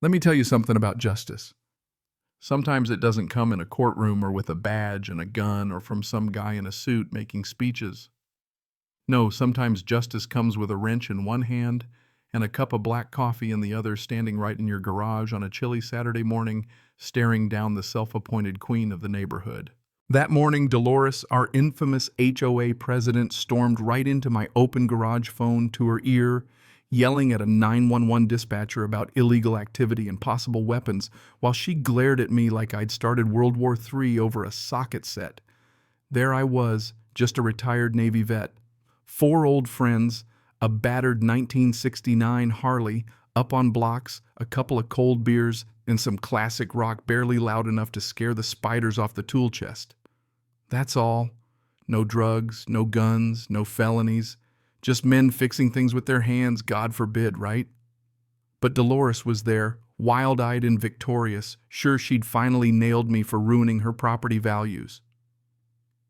Let me tell you something about justice. Sometimes it doesn't come in a courtroom or with a badge and a gun or from some guy in a suit making speeches. No, sometimes justice comes with a wrench in one hand and a cup of black coffee in the other, standing right in your garage on a chilly Saturday morning, staring down the self-appointed queen of the neighborhood. That morning, Dolores, our infamous HOA president, stormed right into my open garage phone to her ear, yelling at a 911 dispatcher about illegal activity and possible weapons, while she glared at me like I'd started World War III over a socket set. There I was, just a retired Navy vet. 4 old friends, a battered 1969 Harley, up on blocks, a couple of cold beers, and some classic rock barely loud enough to scare the spiders off the tool chest. That's all. No drugs, no guns, no felonies. Just men fixing things with their hands, God forbid, right? But Dolores was there, wild-eyed and victorious, sure she'd finally nailed me for ruining her property values.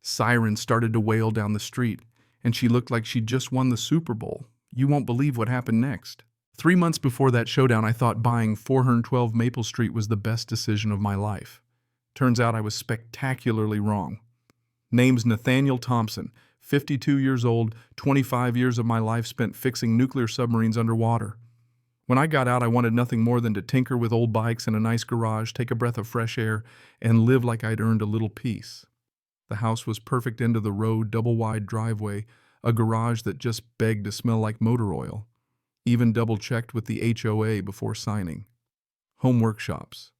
Sirens started to wail down the street, and she looked like she'd just won the Super Bowl. You won't believe what happened next. 3 months before that showdown, I thought buying 412 Maple Street was the best decision of my life. Turns out I was spectacularly wrong. Name's Nathaniel Thompson, 52 years old, 25 years of my life spent fixing nuclear submarines underwater. When I got out, I wanted nothing more than to tinker with old bikes in a nice garage, take a breath of fresh air, and live like I'd earned a little peace. The house was perfect end of the road, double-wide driveway, a garage that just begged to smell like motor oil. Even double-checked with the HOA before signing. Home workshops.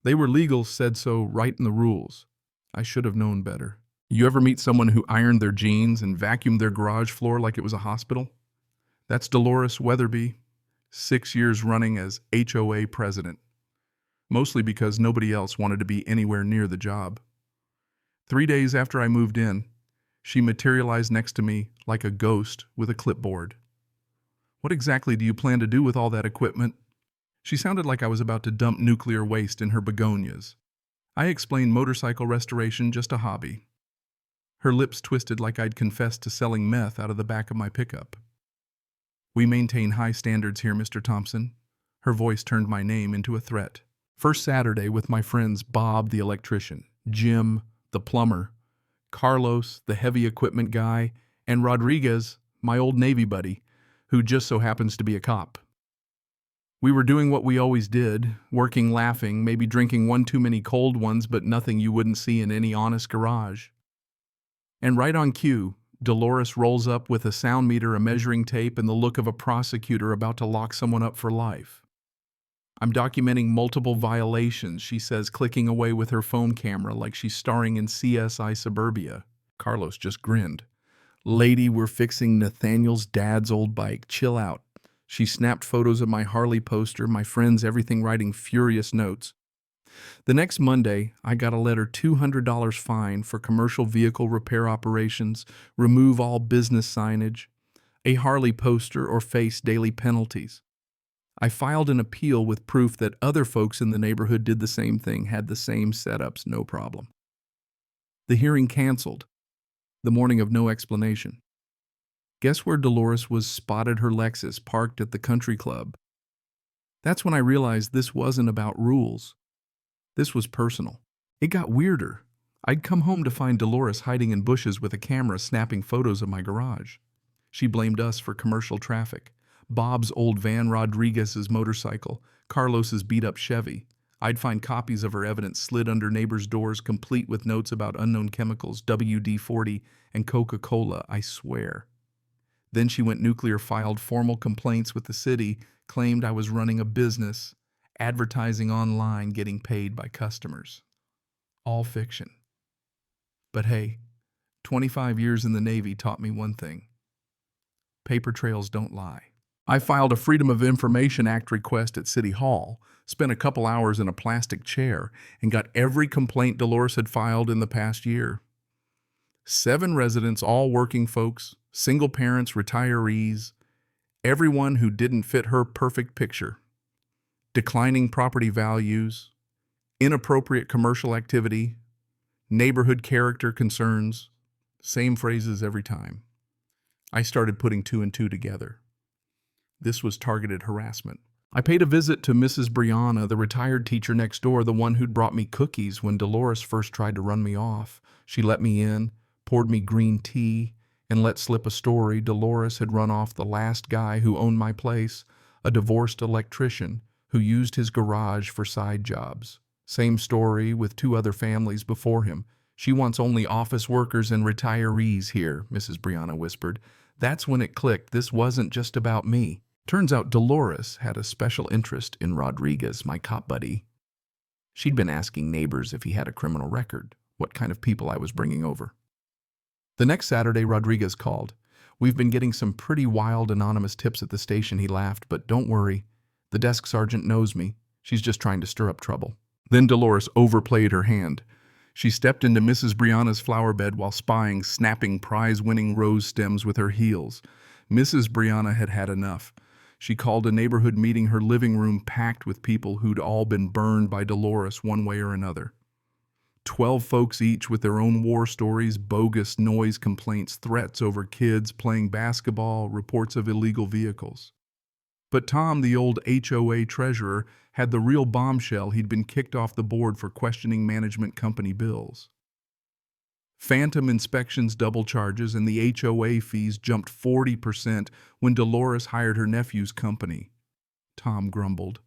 They were legal, said so, right in the rules. I should have known better. You ever meet someone who ironed their jeans and vacuumed their garage floor like it was a hospital? That's Dolores Weatherby, 6 years running as HOA president. Mostly because nobody else wanted to be anywhere near the job. 3 days after I moved in, she materialized next to me like a ghost with a clipboard. What exactly do you plan to do with all that equipment? She sounded like I was about to dump nuclear waste in her begonias. I explained motorcycle restoration, just a hobby. Her lips twisted like I'd confessed to selling meth out of the back of my pickup. We maintain high standards here, Mr. Thompson. Her voice turned my name into a threat. First Saturday with my friends Bob the electrician, Jim the plumber, Carlos the heavy equipment guy, and Rodriguez, my old Navy buddy, who just so happens to be a cop. We were doing what we always did, working, laughing, maybe drinking one too many cold ones, but nothing you wouldn't see in any honest garage. And right on cue, Dolores rolls up with a sound meter, a measuring tape, and the look of a prosecutor about to lock someone up for life. I'm documenting multiple violations, she says, clicking away with her phone camera like she's starring in CSI Suburbia. Carlos just grinned. Lady, we're fixing Nathaniel's dad's old bike. Chill out. She snapped photos of my Harley poster, my friends, everything, writing furious notes. The next Monday, I got a letter, $200 fine for commercial vehicle repair operations, remove all business signage, a Harley poster, or face daily penalties. I filed an appeal with proof that other folks in the neighborhood did the same thing, had the same setups, no problem. The hearing canceled. The morning of no explanation. Guess where Dolores was spotted her Lexus parked at the country club? That's when I realized this wasn't about rules. This was personal. It got weirder. I'd come home to find Dolores hiding in bushes with a camera snapping photos of my garage. She blamed us for commercial traffic. Bob's old van, Rodriguez's motorcycle, Carlos's beat-up Chevy. I'd find copies of her evidence slid under neighbors' doors, complete with notes about unknown chemicals, WD-40, and Coca-Cola, I swear. Then she went nuclear, filed formal complaints with the city, claimed I was running a business, advertising online, getting paid by customers. All fiction. But hey, 25 years in the Navy taught me one thing. Paper trails don't lie. I filed a Freedom of Information Act request at City Hall, spent a couple hours in a plastic chair, and got every complaint Dolores had filed in the past year. 7 residents, all working folks, single parents, retirees, everyone who didn't fit her perfect picture. Declining property values, inappropriate commercial activity, neighborhood character concerns, same phrases every time. I started putting 2 and 2 together. This was targeted harassment. I paid a visit to Mrs. Brianna, the retired teacher next door, the one who'd brought me cookies when Dolores first tried to run me off. She let me in, poured me green tea, and let slip a story. Dolores had run off the last guy who owned my place, a divorced electrician who used his garage for side jobs. Same story with 2 other families before him. She wants only office workers and retirees here, Mrs. Brianna whispered. That's when it clicked. This wasn't just about me. Turns out Dolores had a special interest in Rodriguez, my cop buddy. She'd been asking neighbors if he had a criminal record, what kind of people I was bringing over. The next Saturday, Rodriguez called. We've been getting some pretty wild anonymous tips at the station, he laughed, but don't worry. The desk sergeant knows me. She's just trying to stir up trouble. Then Dolores overplayed her hand. She stepped into Mrs. Brianna's flower bed while spying, snapping prize-winning rose stems with her heels. Mrs. Brianna had had enough. She called a neighborhood meeting, her living room packed with people who'd all been burned by Dolores one way or another. 12 folks each with their own war stories, bogus noise complaints, threats over kids playing basketball, reports of illegal vehicles. But Tom, the old HOA treasurer, had the real bombshell. He'd been kicked off the board for questioning management company bills. Phantom inspections, double charges, and the HOA fees jumped 40% when Dolores hired her nephew's company. Tom grumbled.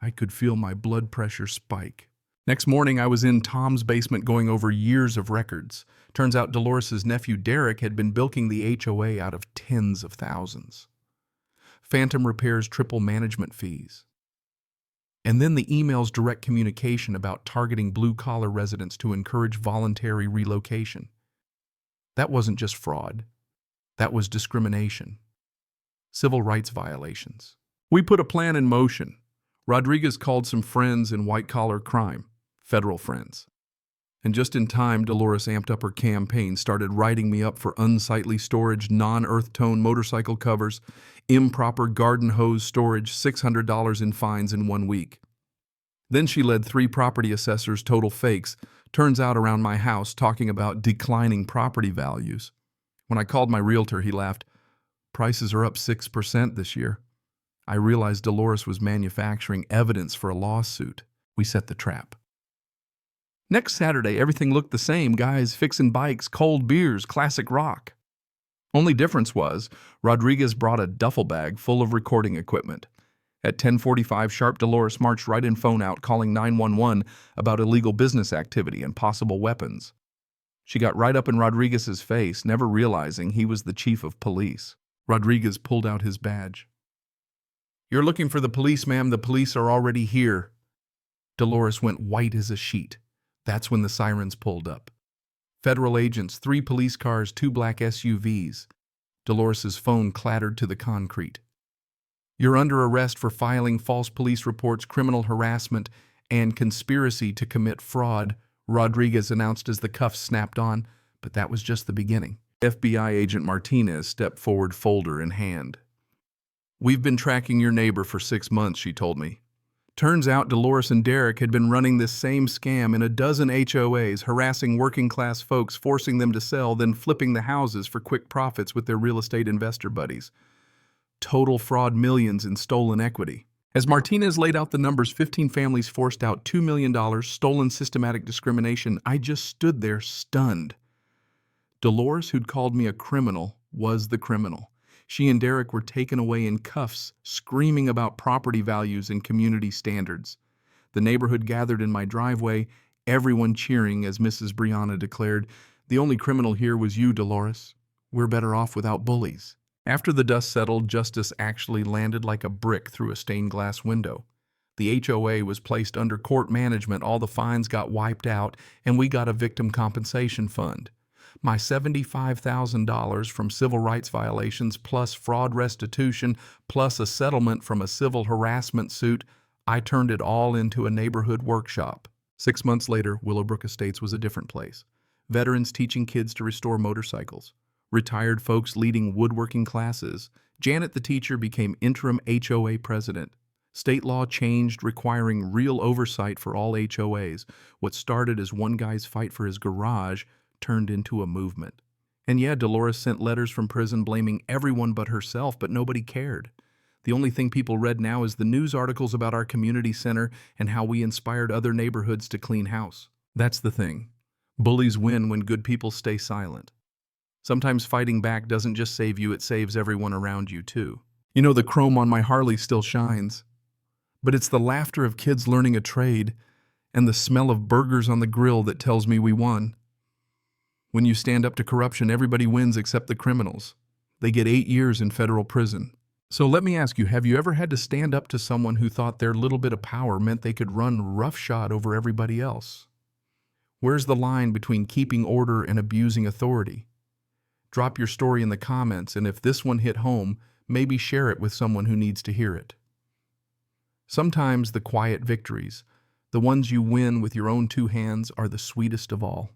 I could feel my blood pressure spike. Next morning, I was in Tom's basement going over years of records. Turns out Dolores's nephew Derek had been bilking the HOA out of tens of thousands. Phantom repairs, triple management fees. And then the email's direct communication about targeting blue-collar residents to encourage voluntary relocation. That wasn't just fraud. That was discrimination. Civil rights violations. We put a plan in motion. Rodriguez called some friends in white-collar crime, federal friends. And just in time, Dolores amped up her campaign, started writing me up for unsightly storage, non-earth tone motorcycle covers, improper garden hose storage, $600 in fines in 1 week. Then she led 3 property assessors, total fakes, turns out around my house, talking about declining property values. When I called my realtor, he laughed. Prices are up 6% this year. I realized Dolores was manufacturing evidence for a lawsuit. We set the trap. Next Saturday, everything looked the same. Guys fixing bikes, cold beers, classic rock. Only difference was, Rodriguez brought a duffel bag full of recording equipment. At 10:45 sharp, Dolores marched right in, phone out, calling 911 about illegal business activity and possible weapons. She got right up in Rodriguez's face, never realizing he was the chief of police. Rodriguez pulled out his badge. You're looking for the police, ma'am. The police are already here. Dolores went white as a sheet. That's when the sirens pulled up. Federal agents, 3 police cars, 2 black SUVs. Dolores's phone clattered to the concrete. You're under arrest for filing false police reports, criminal harassment, and conspiracy to commit fraud, Rodriguez announced as the cuffs snapped on, but that was just the beginning. FBI agent Martinez stepped forward, folder in hand. We've been tracking your neighbor for 6 months, she told me. Turns out Dolores and Derek had been running this same scam in a dozen HOAs, harassing working-class folks, forcing them to sell, then flipping the houses for quick profits with their real estate investor buddies. Total fraud, millions in stolen equity. As Martinez laid out the numbers, 15 families forced out $2 million, stolen systematic discrimination. I just stood there stunned. Dolores, who'd called me a criminal, was the criminal. She and Derek were taken away in cuffs, screaming about property values and community standards. The neighborhood gathered in my driveway, everyone cheering as Mrs. Brianna declared, "The only criminal here was you, Dolores. We're better off without bullies." After the dust settled, justice actually landed like a brick through a stained glass window. The HOA was placed under court management, all the fines got wiped out, and we got a victim compensation fund. My $75,000 from civil rights violations, plus fraud restitution, plus a settlement from a civil harassment suit, I turned it all into a neighborhood workshop. 6 months later, Willowbrook Estates was a different place. Veterans teaching kids to restore motorcycles. Retired folks leading woodworking classes. Janet the teacher became interim HOA president. State law changed, requiring real oversight for all HOAs. What started as one guy's fight for his garage turned into a movement. And yeah, Dolores sent letters from prison blaming everyone but herself, but nobody cared. The only thing people read now is the news articles about our community center and how we inspired other neighborhoods to clean house. That's the thing. Bullies win when good people stay silent. Sometimes fighting back doesn't just save you, it saves everyone around you too. You know, the chrome on my Harley still shines. But it's the laughter of kids learning a trade and the smell of burgers on the grill that tells me we won. When you stand up to corruption, everybody wins except the criminals. They get 8 years in federal prison. So let me ask you, have you ever had to stand up to someone who thought their little bit of power meant they could run roughshod over everybody else? Where's the line between keeping order and abusing authority? Drop your story in the comments, and if this one hit home, maybe share it with someone who needs to hear it. Sometimes the quiet victories, the ones you win with your own 2 hands, are the sweetest of all.